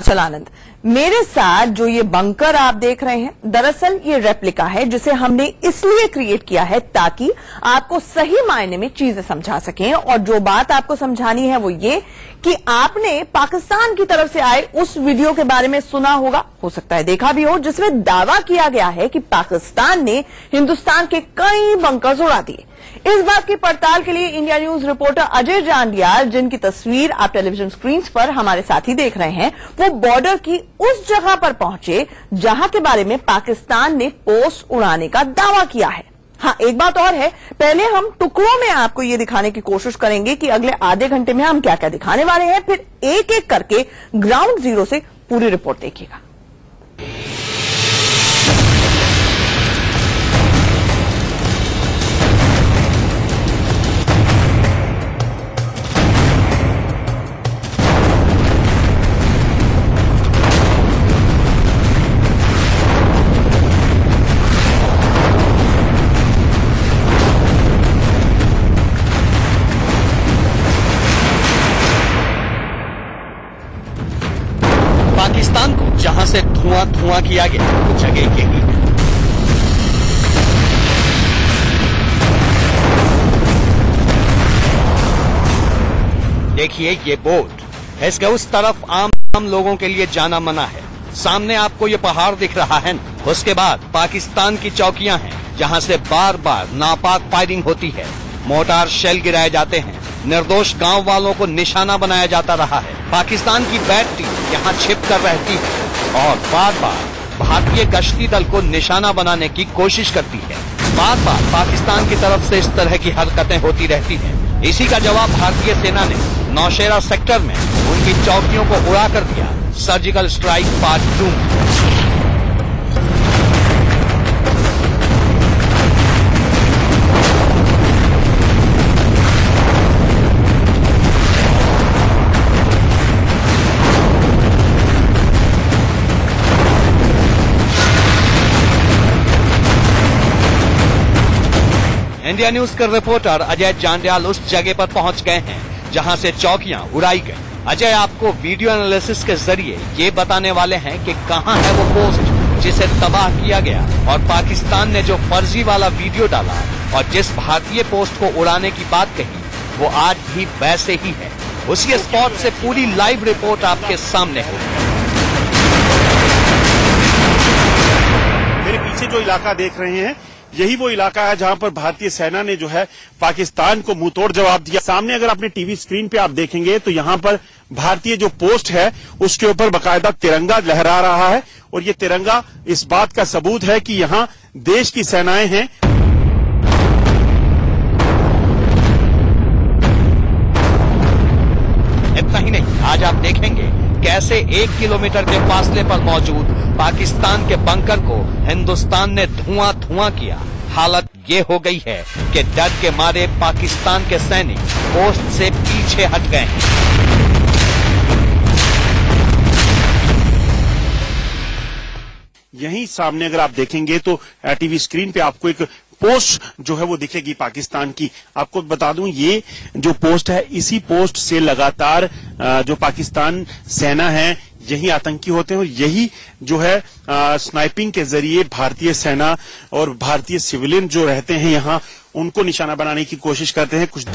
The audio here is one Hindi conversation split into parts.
दरअसल आनंद, मेरे साथ जो ये बंकर आप देख रहे हैं, दरअसल ये रेप्लिका है जिसे हमने इसलिए क्रिएट किया है ताकि आपको सही मायने में चीजें समझा सकें। और जो बात आपको समझानी है वो ये कि आपने पाकिस्तान की तरफ से आए उस वीडियो के बारे में सुना होगा, हो सकता है देखा भी हो, जिसमें दावा किया गया है कि पाकिस्तान ने हिंदुस्तान के कई बंकर्स उड़ा दिए। इस बात की पड़ताल के लिए India news reporter Ajay Jandiyal, जिनकी तस्वीर आप टेलीविजन स्क्रीन पर हमारे साथ ही देख रहे हैं, वो बॉर्डर की उस जगह पर पहुंचे जहां के बारे में पाकिस्तान ने पोस्ट उड़ाने का दावा किया है। हाँ, एक बात और है, पहले हम टुकड़ों में आपको ये दिखाने की कोशिश करेंगे कि अगले आधे घंटे में हम क्या क्या दिखाने वाले हैं, फिर एक एक करके ग्राउंड जीरो से पूरी रिपोर्ट देखिएगा। पाकिस्तान को जहां से धुआं धुआं किया गया वो जगह के ही देखिए ये बोट, इसके उस तरफ आम लोगों के लिए जाना मना है। सामने आपको ये पहाड़ दिख रहा है, उसके बाद पाकिस्तान की चौकियां हैं जहां से बार बार नापाक फायरिंग होती है, मोर्टार शेल गिराए जाते हैं, निर्दोष गांव वालों को निशाना बनाया जाता रहा है। पाकिस्तान की बैटरी यहाँ छिप कर रहती है और बार बार भारतीय गश्ती दल को निशाना बनाने की कोशिश करती है। बार बार पाकिस्तान की तरफ से इस तरह की हरकतें होती रहती हैं। इसी का जवाब भारतीय सेना ने नौशेरा सेक्टर में उनकी चौकियों को उड़ा कर दिया। Surgical strike part 2 India news के रिपोर्टर अजय जांडियाल उस जगह पर पहुंच गए हैं जहां से चौकियां उड़ाई गई। अजय आपको वीडियो एनालिसिस के जरिए ये बताने वाले हैं कि कहां है वो पोस्ट जिसे तबाह किया गया और पाकिस्तान ने जो फर्जी वाला वीडियो डाला और जिस भारतीय पोस्ट को उड़ाने की बात कही वो आज भी वैसे ही है। उसी स्पॉट से पूरी लाइव रिपोर्ट आपके सामने होगी। मेरे पीछे जो इलाका देख रहे हैं यही वो इलाका है जहां पर भारतीय सेना ने जो है पाकिस्तान को मुंहतोड़ जवाब दिया। सामने अगर अपने टीवी स्क्रीन पे आप देखेंगे तो यहां पर भारतीय जो पोस्ट है उसके ऊपर बाकायदा तिरंगा लहरा रहा है और ये तिरंगा इस बात का सबूत है कि यहां देश की सेनाएं हैं। इतना ही नहीं, आज आप देखेंगे कैसे 1 किलोमीटर के फासले पर मौजूद पाकिस्तान के बंकर को हिंदुस्तान ने धुआं धुआं किया। हालत ये हो गई है कि डर के मारे पाकिस्तान के सैनिक पोस्ट से पीछे हट गए हैं। यहीं सामने अगर आप देखेंगे तो टीवी स्क्रीन पे आपको एक पोस्ट जो है वो दिखेगी पाकिस्तान की। आपको बता दूं ये जो पोस्ट है इसी पोस्ट से लगातार जो पाकिस्तान सेना है यही आतंकी होते हैं और यही जो है स्नाइपिंग के जरिए भारतीय सेना और भारतीय सिविलियन जो रहते हैं यहाँ उनको निशाना बनाने की कोशिश करते हैं। कुछ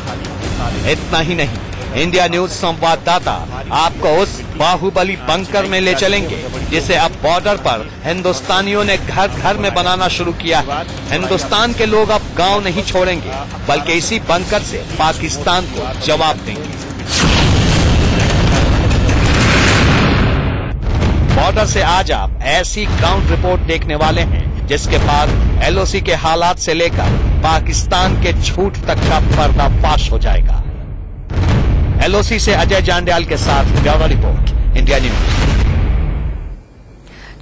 इतना ही नहीं, इंडिया न्यूज संवाददाता आपको उस बाहुबली बंकर में ले चलेंगे जिसे अब बॉर्डर पर हिंदुस्तानियों ने घर घर में बनाना शुरू किया है। हिंदुस्तान के लोग अब गांव नहीं छोड़ेंगे बल्कि इसी बंकर से पाकिस्तान को जवाब देंगे। बॉर्डर से आज आप ऐसी ग्राउंड रिपोर्ट देखने वाले हैं जिसके बाद एलओसी के हालात से लेकर पाकिस्तान के झूठ तक का पर्दाफाश हो जाएगा। एलओसी से अजय जांडियाल के साथ ब्यूरो रिपोर्ट, इंडिया न्यूज।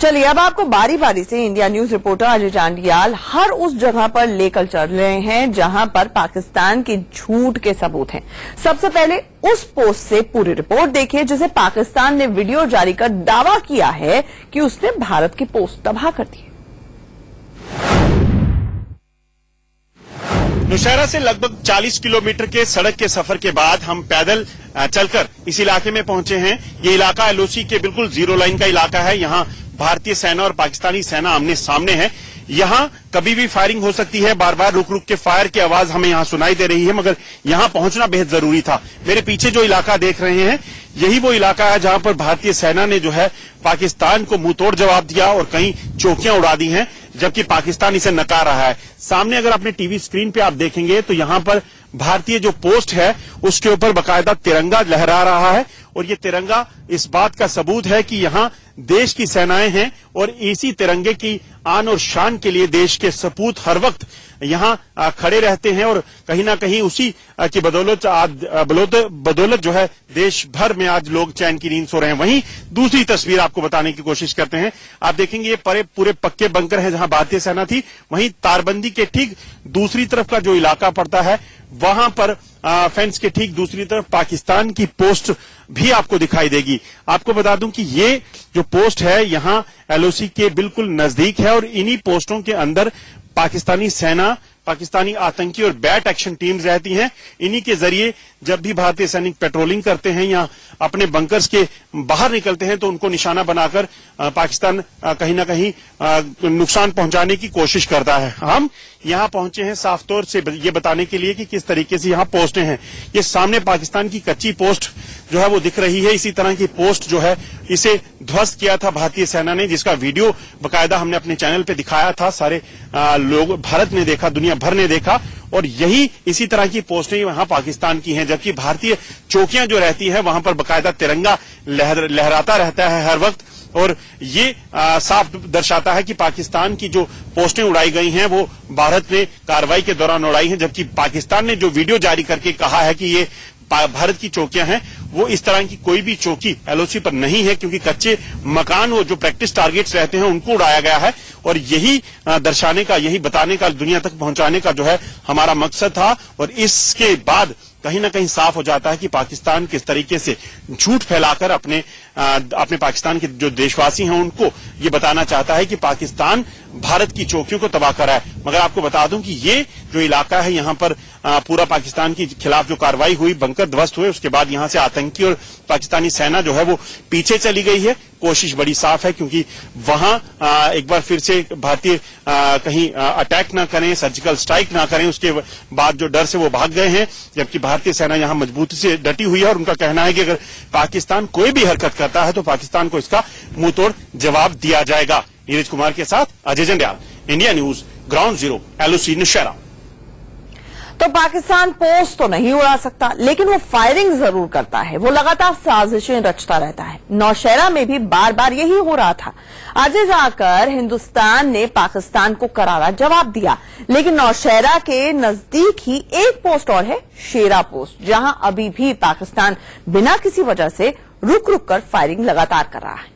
चलिए अब आपको बारी बारी से India news reporter Ajay Jandiyal हर उस जगह पर लेकर चल रहे हैं जहां पर पाकिस्तान के झूठ के सबूत हैं। सबसे पहले उस पोस्ट से पूरी रिपोर्ट देखिए जिसे पाकिस्तान ने वीडियो जारी कर दावा किया है कि उसने भारत की पोस्ट तबाह कर दी। नौशहरा से लगभग 40 किलोमीटर के सड़क के सफर के बाद हम पैदल चलकर इस इलाके में पहुंचे हैं। ये इलाका एलओसी के बिल्कुल जीरो लाइन का इलाका है। यहाँ भारतीय सेना और पाकिस्तानी सेना आमने सामने है। यहाँ कभी भी फायरिंग हो सकती है। बार बार रुक रुक के फायर की आवाज हमें यहाँ सुनाई दे रही है, मगर यहाँ पहुंचना बेहद जरूरी था। मेरे पीछे जो इलाका देख रहे हैं, यही वो इलाका है जहां पर भारतीय सेना ने जो है पाकिस्तान को मुंहतोड़ जवाब दिया और कई चौकियां उड़ा दी हैं, जबकि पाकिस्तान इसे नकार रहा है। सामने अगर अपने टीवी स्क्रीन पे आप देखेंगे तो यहाँ पर भारतीय जो पोस्ट है उसके ऊपर बाकायदा तिरंगा लहरा रहा है, और ये तिरंगा इस बात का सबूत है कि यहाँ देश की सेनाएं हैं और इसी तिरंगे की आन और शान के लिए देश के सपूत हर वक्त यहाँ खड़े रहते हैं, और कहीं ना कहीं उसी की बदौलत जो है देश भर में आज लोग चैन की नींद सो रहे हैं। वहीं दूसरी तस्वीर आपको बताने की कोशिश करते हैं। आप देखेंगे ये पूरे पक्के बंकर है जहां भारतीय सेना थी। वहीं तारबंदी के ठीक दूसरी तरफ का जो इलाका पड़ता है, वहां पर फेंस के ठीक दूसरी तरफ पाकिस्तान की पोस्ट भी आपको दिखाई देगी। आपको बता दूं कि ये जो पोस्ट है यहाँ एलओसी के बिल्कुल नजदीक है, और इन्हीं पोस्टों के अंदर पाकिस्तानी सेना, पाकिस्तानी आतंकी और बैट एक्शन टीम्स रहती हैं। इन्हीं के जरिए जब भी भारतीय सैनिक पेट्रोलिंग करते हैं या अपने बंकर्स के बाहर निकलते हैं तो उनको निशाना बनाकर पाकिस्तान कहीं ना कहीं नुकसान पहुंचाने की कोशिश करता है। हम यहाँ पहुंचे हैं साफ तौर से ये बताने के लिए कि किस तरीके से यहाँ पोस्टें हैं। ये सामने पाकिस्तान की कच्ची पोस्ट जो है वो दिख रही है। इसी तरह की पोस्ट जो है इसे ध्वस्त किया था भारतीय सेना ने, जिसका वीडियो बकायदा हमने अपने चैनल पे दिखाया था। सारे लोग, भारत ने देखा, दुनिया भर ने देखा, और यही इसी तरह की पोस्टें वहां पाकिस्तान की हैं, जबकि भारतीय चौकियां जो रहती है वहां पर बकायदा तिरंगा लहराता रहता है हर वक्त। और ये साफ दर्शाता है कि पाकिस्तान की जो पोस्टें उड़ाई गई हैं वो भारत ने कार्रवाई के दौरान उड़ाई हैं, जबकि पाकिस्तान ने जो वीडियो जारी करके कहा है कि ये भारत की चौकियां हैं, वो इस तरह की कोई भी चौकी एलओसी पर नहीं है, क्योंकि कच्चे मकान और जो प्रैक्टिस टारगेट्स रहते हैं उनको उड़ाया गया है। और यही दर्शाने का, यही बताने का, दुनिया तक पहुंचाने का जो है हमारा मकसद था। और इसके बाद कहीं ना कहीं साफ हो जाता है कि पाकिस्तान किस तरीके से झूठ फैलाकर अपने पाकिस्तान के जो देशवासी हैं उनको ये बताना चाहता है कि पाकिस्तान भारत की चौकियों को तबाह करा है। मगर आपको बता दूं कि ये जो इलाका है, यहाँ पर पूरा पाकिस्तान के खिलाफ जो कार्रवाई हुई, बंकर ध्वस्त हुए, उसके बाद यहाँ से आतंकी और पाकिस्तानी सेना जो है वो पीछे चली गई है। कोशिश बड़ी साफ है, क्योंकि वहां एक बार फिर से भारतीय कहीं अटैक ना करें, सर्जिकल स्ट्राइक ना करें, उसके बाद जो डर से वो भाग गए हैं, जबकि भारतीय सेना यहां मजबूती से डटी हुई है। और उनका कहना है कि अगर पाकिस्तान कोई भी हरकत करता है तो पाकिस्तान को इसका मुंहतोड़ जवाब दिया जाएगा। नीरज कुमार के साथ Ajay Jandiyal, India news, ground zero, LOC Naushera. तो पाकिस्तान पोस्ट तो नहीं उड़ा सकता, लेकिन वो फायरिंग जरूर करता है। वो लगातार साजिशें रचता रहता है। नौशहरा में भी बार बार यही हो रहा था। आगे जाकर हिंदुस्तान ने पाकिस्तान को करारा जवाब दिया, लेकिन नौशहरा के नजदीक ही एक पोस्ट और है, शेरा पोस्ट, जहां अभी भी पाकिस्तान बिना किसी वजह से रुक रुक कर फायरिंग लगातार कर रहा है।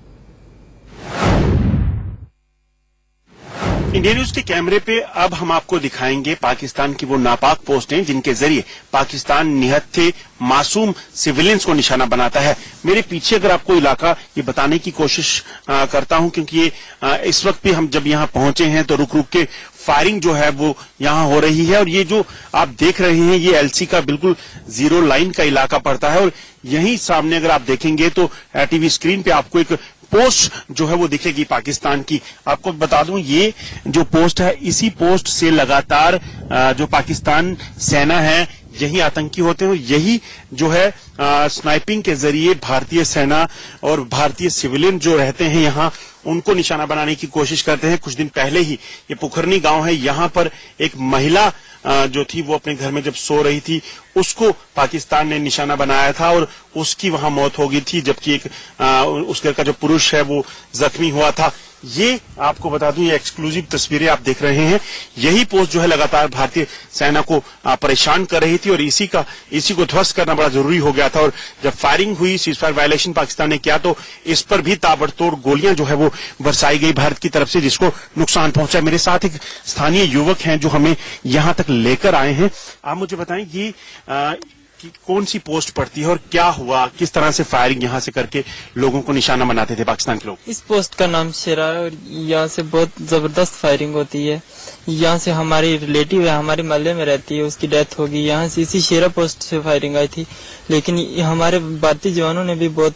इंडिया न्यूज के कैमरे पे अब हम आपको दिखाएंगे पाकिस्तान की वो नापाक पोस्टें जिनके जरिए पाकिस्तान निहत्थे मासूम सिविलियंस को निशाना बनाता है। मेरे पीछे अगर आपको इलाका ये बताने की कोशिश करता हूं, क्योंकि ये इस वक्त भी हम जब यहाँ पहुंचे हैं तो रुक रुक के फायरिंग जो है वो यहाँ हो रही है। और ये जो आप देख रहे हैं ये एलसी का बिल्कुल जीरो लाइन का इलाका पड़ता है, और यही सामने अगर आप देखेंगे तो टीवी स्क्रीन पे आपको एक पोस्ट जो है वो दिखेगी पाकिस्तान की। आपको बता दूं ये जो पोस्ट है, इसी पोस्ट से लगातार जो पाकिस्तान सेना है, यही आतंकी होते हैं, यही जो है स्नाइपिंग के जरिए भारतीय सेना और भारतीय सिविलियन जो रहते हैं यहाँ उनको निशाना बनाने की कोशिश करते हैं। कुछ दिन पहले ही ये पुखरनी गांव है, यहाँ पर एक महिला जो थी वो अपने घर में जब सो रही थी उसको पाकिस्तान ने निशाना बनाया था और उसकी वहां मौत हो गई थी, जबकि एक उस घर का जो पुरुष है वो जख्मी हुआ था। ये आपको बता दूं, ये एक्सक्लूसिव तस्वीरें आप देख रहे हैं। यही पोस्ट जो है लगातार भारतीय सेना को परेशान कर रही थी और इसी को ध्वस्त करना बड़ा जरूरी हो गया था। और जब फायरिंग हुई, सीजफायर वायलेशन पाकिस्तान ने किया, तो इस पर भी ताबड़तोड़ गोलियां जो है वो बरसाई गई भारत की तरफ से, जिसको नुकसान पहुंचा। मेरे साथ एक स्थानीय युवक हैं जो हमें यहां तक लेकर आए हैं। आप मुझे बताएं, ये कि कौन सी पोस्ट पड़ती है और क्या हुआ, किस तरह से फायरिंग यहाँ से करके लोगों को निशाना बनाते थे पाकिस्तान के लोग? इस पोस्ट का नाम शेरा है और यहाँ से बहुत जबरदस्त फायरिंग होती है। यहाँ से हमारी रिलेटिव है, हमारे मोहल्ले में रहती है, उसकी डेथ होगी। यहाँ से इसी शेरा पोस्ट से फायरिंग आई थी, लेकिन हमारे भारतीय जवानों ने भी बहुत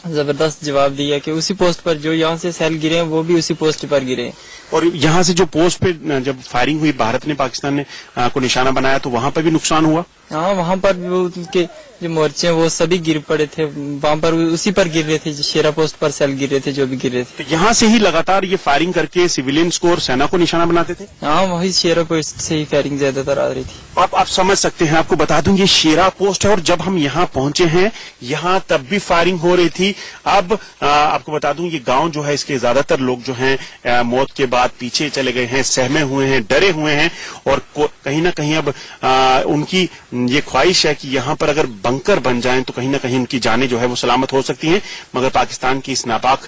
जबरदस्त जवाब दिया कि उसी पोस्ट पर जो यहाँ से सेल गिरे हैं वो भी उसी पोस्ट पर गिरे। और यहाँ से जो पोस्ट पे जब फायरिंग हुई, भारत ने पाकिस्तान ने को निशाना बनाया, तो वहां पर भी नुकसान हुआ? हाँ, वहाँ पर भी उनके जो मोर्चे हैं वो सभी गिर पड़े थे, वहाँ पर उसी पर गिर रहे थे, शेरा पोस्ट पर सेल गिर रहे थे, जो भी गिर रहे थे। तो यहाँ से ही लगातार ये फायरिंग करके सिविलियंस को और सेना को निशाना बनाते थे? हाँ, वही शेरा पोस्ट से ही फायरिंग ज्यादातर आ रही थी। आप समझ सकते हैं, आपको बता दूं ये शेरा पोस्ट है और जब हम यहाँ पहुंचे हैं यहाँ तब भी फायरिंग हो रही थी। अब आपको बता दूं ये गांव जो है, इसके ज्यादातर लोग जो हैं मौत के बाद पीछे चले गए हैं, सहमे हुए हैं, डरे हुए हैं और कहीं ना कहीं अब उनकी ये ख्वाहिश है कि यहाँ पर अगर बंकर बन जाएं तो कहीं ना कहीं उनकी जानें जो है वो सलामत हो सकती हैं। मगर पाकिस्तान की इस नापाक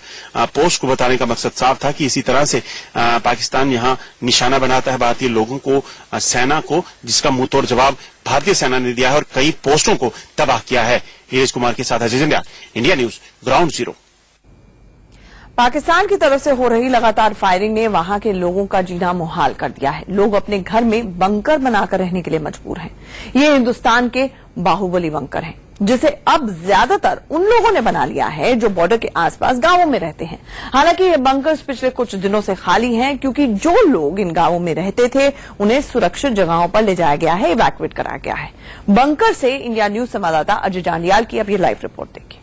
पोस्ट को बताने का मकसद साफ था कि इसी तरह से पाकिस्तान यहाँ निशाना बनाता है भारतीय लोगों को, सेना को, जिसका मुंह तोड़ जवाब भारतीय सेना ने दिया है और कई पोस्टों को तबाह किया है। नीरज कुमार के साथ Ajay Jandiyal, India news, ground zero. Pakistan की तरफ से हो रही लगातार फायरिंग ने वहां के लोगों का जीना मुहाल कर दिया है। लोग अपने घर में बंकर बनाकर रहने के लिए मजबूर हैं। ये हिंदुस्तान के बाहुबली बंकर हैं, जिसे अब ज्यादातर उन लोगों ने बना लिया है जो बॉर्डर के आसपास गांवों में रहते हैं। हालांकि ये बंकर्स पिछले कुछ दिनों से खाली हैं, क्योंकि जो लोग इन गांवों में रहते थे उन्हें सुरक्षित जगहों पर ले जाया गया है, इवैक्यूएट कराया गया है। बंकर से इंडिया न्यूज संवाददाता अजय जांडियाल की अब ये लाइव रिपोर्ट देखिए।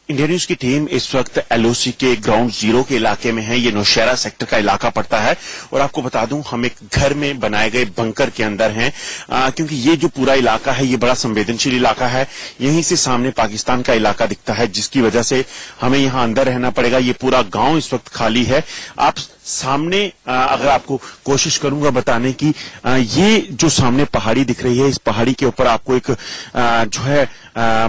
इंडिया न्यूज की टीम इस वक्त एलओसी के ग्राउंड जीरो के इलाके में है। ये नौशहरा सेक्टर का इलाका पड़ता है और आपको बता दूं हम एक घर में बनाए गए बंकर के अंदर हैं, क्योंकि ये जो पूरा इलाका है ये बड़ा संवेदनशील इलाका है। यहीं से सामने पाकिस्तान का इलाका दिखता है, जिसकी वजह से हमें यहाँ अंदर रहना पड़ेगा। ये पूरा गांव इस वक्त खाली है। आप सामने अगर आपको कोशिश करूंगा बताने की, ये जो सामने पहाड़ी दिख रही है, इस पहाड़ी के ऊपर आपको एक जो है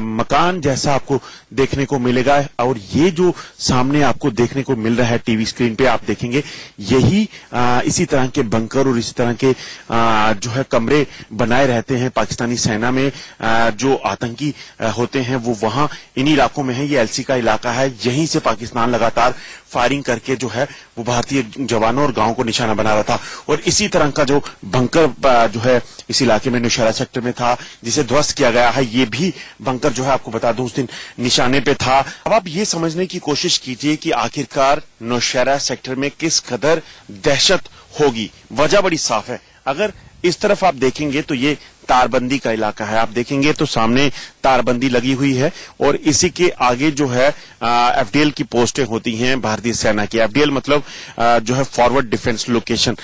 मकान जैसा आपको देखने को मिलेगा और ये जो सामने आपको देखने को मिल रहा है टीवी स्क्रीन पे, आप देखेंगे यही इसी तरह के बंकर और इसी तरह के जो है कमरे बनाए रहते हैं पाकिस्तानी सेना में। जो आतंकी होते हैं वो वहां इन्हीं इलाकों में है। ये एलसी का इलाका है, यहीं से पाकिस्तान लगातार फायरिंग करके जो है वो भारतीय जवानों और गांव को निशाना बना रहा था। और इसी तरह का जो बंकर जो है इस इलाके में नौशहरा सेक्टर में था, जिसे ध्वस्त किया गया है, ये भी बंकर जो है आपको बता दूं उस दिन निशाने पे था। अब आप ये समझने की कोशिश कीजिए कि आखिरकार नौशहरा सेक्टर में किस कदर दहशत होगी। वजह बड़ी साफ है। अगर इस तरफ आप देखेंगे तो ये तारबंदी का इलाका है। आप देखेंगे तो सामने तारबंदी लगी हुई है और इसी के आगे जो है एफडीएल की पोस्टें होती हैं भारतीय सेना की। एफडीएल मतलब जो है फॉरवर्ड डिफेंस लोकेशन।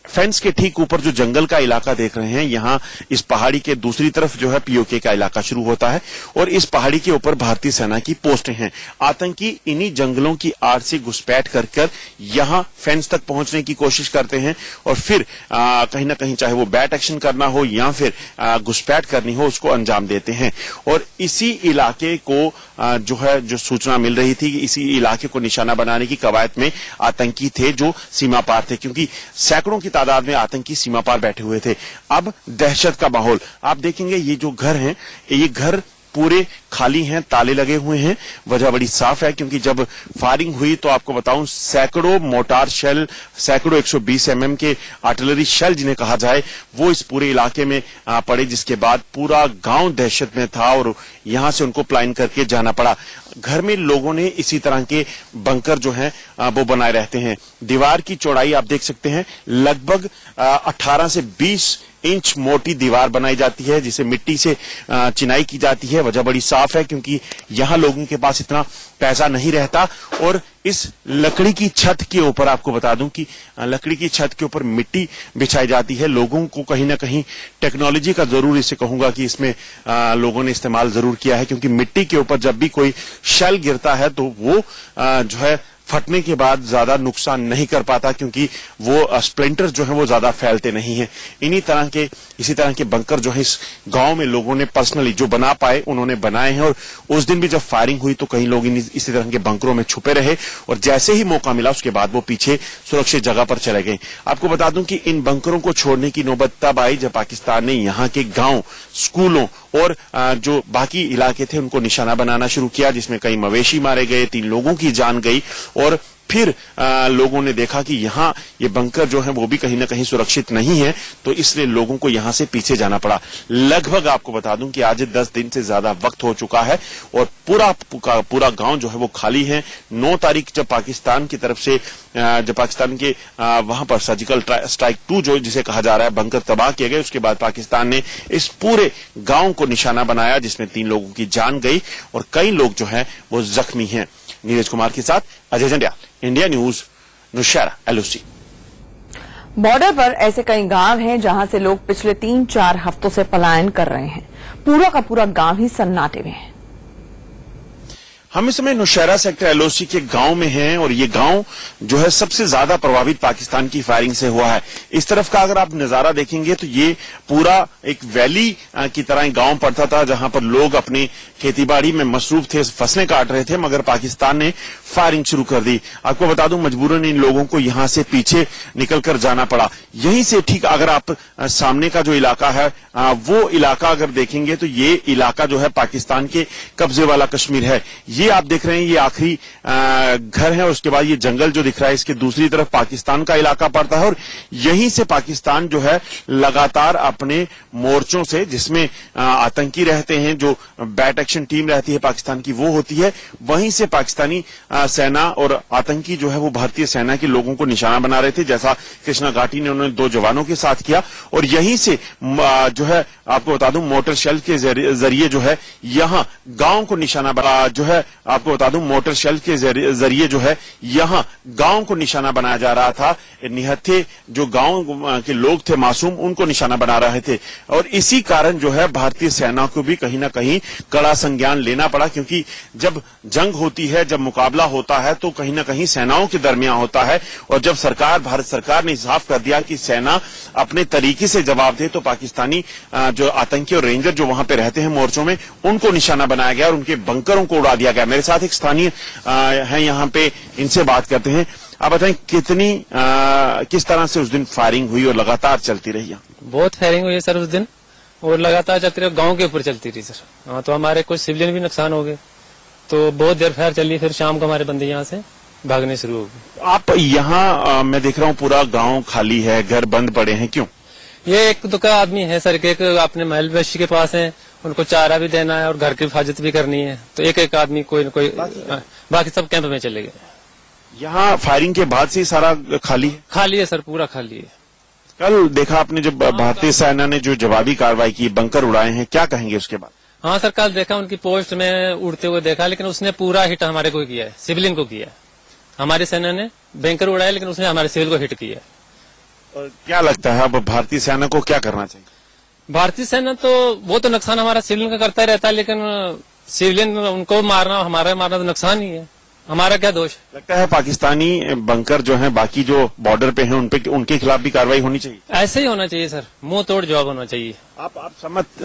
फेंस के ठीक ऊपर जो जंगल का इलाका देख रहे हैं, यहाँ इस पहाड़ी के दूसरी तरफ जो है पीओके का इलाका शुरू होता है और इस पहाड़ी के ऊपर भारतीय सेना की पोस्टें हैं। आतंकी इन्हीं जंगलों की आड़ से घुसपैठ कर यहाँ फेंस तक पहुंचने की कोशिश करते हैं और फिर कहीं ना कहीं चाहे वो बैट एक्शन करना हो या फिर घुसपैठ करनी हो, उसको अंजाम देते हैं। और इसी इलाके को जो सूचना मिल रही थी, इसी इलाके को निशाना बनाने की कवायद में आतंकी थे जो सीमा पार थे, क्योंकि सैकड़ों की तादाद में आतंकी सीमा पार बैठे हुए थे। अब दहशत का माहौल आप देखेंगे। ये जो घर हैं, ये घर पूरे खाली हैं, ताले लगे हुए हैं। वजह बड़ी साफ है, क्योंकि जब फायरिंग हुई तो आपको बताऊं सैकड़ों मोटार शेल, सैकड़ों 120 mm के आर्टिलरी शेल जिन्हें कहा जाए, वो इस पूरे इलाके में पड़े, जिसके बाद पूरा गांव दहशत में था और यहां से उनको प्लान करके जाना पड़ा। घर में लोगों ने इसी तरह के बंकर जो हैं वो बनाए रहते हैं। दीवार की चौड़ाई आप देख सकते हैं, लगभग 18 से 20 इंच मोटी दीवार बनाई जाती है, जिसे मिट्टी से चिनाई की जाती है। वजह बड़ी साफ है, क्योंकि यहां लोगों के पास इतना पैसा नहीं रहता और इस लकड़ी की छत के ऊपर आपको बता दूं कि लकड़ी की छत के ऊपर मिट्टी बिछाई जाती है। लोगों को कहीं ना कहीं टेक्नोलॉजी का जरूर इसे कहूंगा कि इसमें लोगों ने इस्तेमाल जरूर किया है, क्योंकि मिट्टी के ऊपर जब भी कोई शेल गिरता है तो वो जो है फटने के बाद ज्यादा नुकसान नहीं कर पाता, क्योंकि वो स्प्लिंटर जो है वो ज्यादा फैलते नहीं है। इसी तरह के बंकर जो है इस गांव में लोगों ने पर्सनली जो बना पाए उन्होंने बनाए हैं। और उस दिन भी जब फायरिंग हुई तो कई लोग इसी तरह के बंकरों में छुपे रहे और जैसे ही मौका मिला उसके बाद वो पीछे सुरक्षित जगह पर चले गए। आपको बता दूं कि इन बंकरों को छोड़ने की नौबत तब आई जब पाकिस्तान ने यहाँ के गांव, स्कूलों और जो बाकी इलाके थे उनको निशाना बनाना शुरू किया, जिसमें कई मवेशी मारे गए, 3 लोगों की जान गई। और फिर लोगों ने देखा कि यहाँ ये बंकर जो है वो भी कहीं ना कहीं सुरक्षित नहीं है, तो इसलिए लोगों को यहाँ से पीछे जाना पड़ा। लगभग आपको बता दूं कि आज 10 दिन से ज्यादा वक्त हो चुका है और पूरा गांव जो है वो खाली है। 9 तारीख जब पाकिस्तान की तरफ से जब पाकिस्तान के वहां पर सर्जिकल स्ट्राइक 2 जो जिसे कहा जा रहा है बंकर तबाह किए गए, उसके बाद पाकिस्तान ने इस पूरे गांव को निशाना बनाया, जिसमें 3 लोगों की जान गई और कई लोग जो है वो जख्मी हैं। नीरज कुमार के साथ Ajay Jandiyal, India news, Naushera, LOC। Border पर ऐसे कई गांव हैं जहां से लोग पिछले 3-4 हफ्तों से पलायन कर रहे हैं। पूरा का पूरा गांव ही सन्नाटे में है। हम इस समय नौशहरा सेक्टर LOC के गांव में हैं और ये गांव जो है सबसे ज्यादा प्रभावित पाकिस्तान की फायरिंग से हुआ है। इस तरफ का अगर आप नजारा देखेंगे तो ये पूरा एक वैली की तरह गांव पड़ता था, जहां पर लोग अपनी खेतीबाड़ी में मसरूफ थे, फसलें काट रहे थे, मगर पाकिस्तान ने फायरिंग शुरू कर दी। आपको बता दूं मजबूरन इन लोगों को यहां से पीछे निकलकर जाना पड़ा। यहीं से ठीक अगर आप सामने का जो इलाका है वो इलाका अगर देखेंगे तो ये इलाका जो है पाकिस्तान के कब्जे वाला कश्मीर है। ये आप देख रहे हैं ये आखिरी घर है, उसके बाद ये जंगल जो दिख रहा है इसके दूसरी तरफ पाकिस्तान का इलाका पड़ता है और यहीं से पाकिस्तान जो है लगातार अपने मोर्चों से, जिसमें आतंकी रहते हैं, जो बैट एक्शन टीम रहती है पाकिस्तान की वो होती है, वहीं से पाकिस्तानी सेना और आतंकी जो है वो भारतीय सेना के लोगों को निशाना बना रहे थे, जैसा कृष्णा घाटी ने उन्होंने 2 जवानों के साथ किया। और यहीं से जो है आपको बता दूं मोटर शेल के जरिए जो है यहाँ गांव को निशाना बना जो है आपको बता दूं मोटर शेल के जरिए जो है यहाँ गांव को निशाना बनाया जा रहा था। निहत्थे जो गांव के लोग थे मासूम, उनको निशाना बना रहे थे और इसी कारण जो है भारतीय सेना को भी कहीं ना कहीं कड़ा संज्ञान लेना पड़ा, क्योंकि जब जंग होती है, जब मुकाबला होता है तो कहीं ना कहीं सेनाओं के दरमियान होता है। और जब भारत सरकार ने साफ कर दिया कि सेना अपने तरीके से जवाब दे, तो पाकिस्तानी जो आतंकी और रेंजर जो वहां पे रहते हैं मोर्चों में, उनको निशाना बनाया गया और उनके बंकरों को उड़ा दिया गया। मेरे साथ एक स्थानीय है यहाँ पे, इनसे बात करते हैं। आप बताएं किस तरह से उस दिन फायरिंग हुई और लगातार चलती रही? बहुत फायरिंग हुई है सर उस दिन और लगातार चलती रही, गांव के ऊपर चलती रही सर। हाँ, तो हमारे कुछ सिविलियन भी नुकसान हो गए, तो बहुत देर फायर चली, फिर शाम को हमारे बंदे यहाँ से भागने शुरू हो गए। आप यहाँ मैं देख रहा हूँ पूरा गांव खाली है, घर बंद पड़े हैं, क्यों? ये एक दुका आदमी है सर, एक अपने महल बशी के पास है, उनको चारा भी देना है और घर की हिफाजत भी करनी है, तो एक आदमी कोई न कोई, बाकी सब कैंप में चले गए। यहाँ फायरिंग के बाद से सारा खाली है? खाली है सर, पूरा खाली है। कल देखा आपने जब भारतीय सेना ने जो जवाबी कार्रवाई की, बंकर उड़ाए हैं, क्या कहेंगे उसके बाद? हाँ सर, कल देखा उनकी पोस्ट में उड़ते हुए देखा, लेकिन उसने पूरा हिट हमारे को किया है, सिविलियन को किया है। हमारी सेना ने बैंकर उड़ाया लेकिन उसने हमारे सिविल को हिट किया है। और क्या लगता है अब भारतीय सेना को क्या करना चाहिए? भारतीय सेना तो वो तो नुकसान हमारा सिविलियन का करता ही रहता है, लेकिन सिविलियन उनको मारना, हमारा मारना तो नुकसान ही है। हमारा क्या दोष? लगता है पाकिस्तानी बंकर जो है बाकी जो बॉर्डर पे हैं उनके खिलाफ भी कार्रवाई होनी चाहिए। ऐसे ही होना चाहिए सर, मुंह तोड़ जवाब होना चाहिए। आप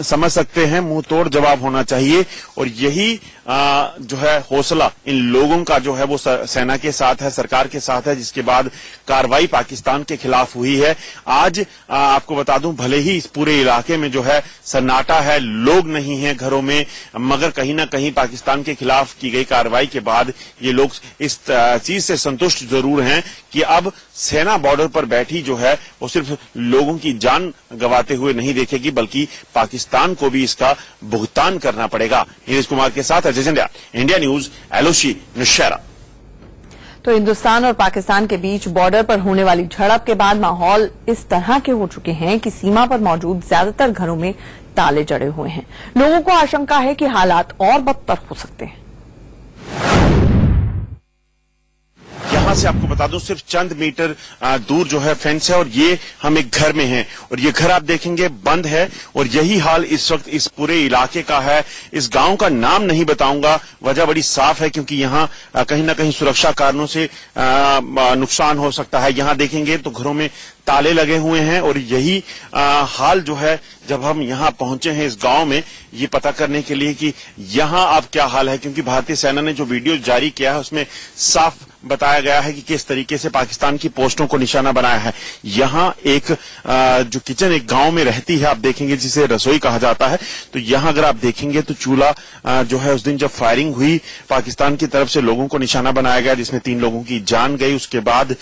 समझ सकते हैं, मुंह तोड़ जवाब होना चाहिए। और यही जो है हौसला इन लोगों का जो है वो सेना के साथ है, सरकार के साथ है, जिसके बाद कार्रवाई पाकिस्तान के खिलाफ हुई है। आज आपको बता दूं, भले ही इस पूरे इलाके में जो है सन्नाटा है, लोग नहीं है घरों में, मगर कहीं ना कहीं पाकिस्तान के खिलाफ की गई कार्रवाई के बाद ये लोग इस चीज से संतुष्ट जरूर हैं कि अब सेना बॉर्डर पर बैठी जो है वो सिर्फ लोगों की जान गंवाते हुए नहीं देखेगी, बल्कि पाकिस्तान को भी इसका भुगतान करना पड़ेगा। नीरज कुमार के साथ Ajay Jandiyal, India news, LOC, Naushera. तो हिंदुस्तान और पाकिस्तान के बीच बॉर्डर पर होने वाली झड़प के बाद माहौल इस तरह के हो चुके हैं कि सीमा पर मौजूद ज्यादातर घरों में ताले जड़े हुए हैं। लोगों को आशंका है कि हालात और बदतर हो सकते हैं। यहां से आपको बता दूं सिर्फ चंद मीटर दूर जो है फेंस है और ये हम एक घर में हैं और ये घर आप देखेंगे बंद है और यही हाल इस वक्त इस पूरे इलाके का है। इस गांव का नाम नहीं बताऊंगा, वजह बड़ी साफ है क्योंकि यहां कहीं ना कहीं सुरक्षा कारणों से नुकसान हो सकता है। यहां देखेंगे तो घरों में ताले लगे हुए हैं और यही हाल जो है जब हम यहां पहुंचे हैं इस गांव में ये पता करने के लिए कि यहां अब क्या हाल है, क्योंकि भारतीय सेना ने जो वीडियो जारी किया है उसमें साफ बताया गया है कि किस तरीके से पाकिस्तान की पोस्टों को निशाना बनाया है। यहां एक जो किचन एक गांव में रहती है आप देखेंगे जिसे रसोई कहा जाता है, तो यहां अगर आप देखेंगे तो चूल्हा जो है उस दिन जब फायरिंग हुई पाकिस्तान की तरफ से लोगों को निशाना बनाया गया जिसमें 3 लोगों की जान गई। उसके बाद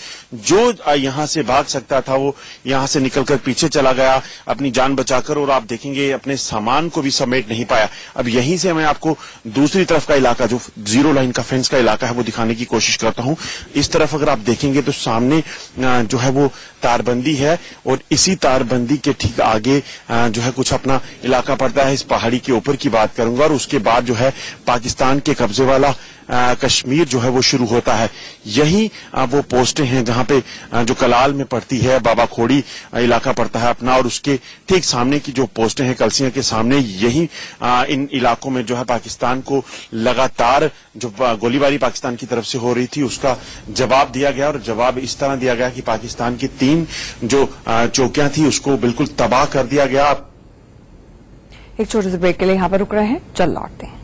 जो यहां से भाग सकता था वो यहां से निकलकर पीछे चला गया अपनी जान बचाकर और आप देखेंगे अपने सामान को भी समेट नहीं पाया। अब यहीं से मैं आपको दूसरी तरफ का इलाका जो 0 लाइन का फेंस का इलाका है वो दिखाने की कोशिश करता हूं। इस तरफ अगर आप देखेंगे तो सामने जो है वो तारबंदी है और इसी तारबंदी के ठीक आगे जो है कुछ अपना इलाका पड़ता है। इस पहाड़ी के ऊपर की बात करूंगा और उसके बाद जो है पाकिस्तान के कब्जे वाला कश्मीर जो है वो शुरू होता है। यही वो पोस्टें हैं जहां पे जो कलाल में पड़ती है बाबा खोड़ी इलाका पड़ता है अपना और उसके ठीक सामने की जो पोस्टें हैं कलसियां के सामने यही इन इलाकों में जो है पाकिस्तान को लगातार जो गोलीबारी पाकिस्तान की तरफ से हो रही थी उसका जवाब दिया गया और जवाब इस तरह दिया गया कि पाकिस्तान की 3 जो चौकियां थी उसको बिल्कुल तबाह कर दिया गया। एक छोटे से ब्रेक के लिए यहां पर रुक रहे हैं, चल लौटते हैं।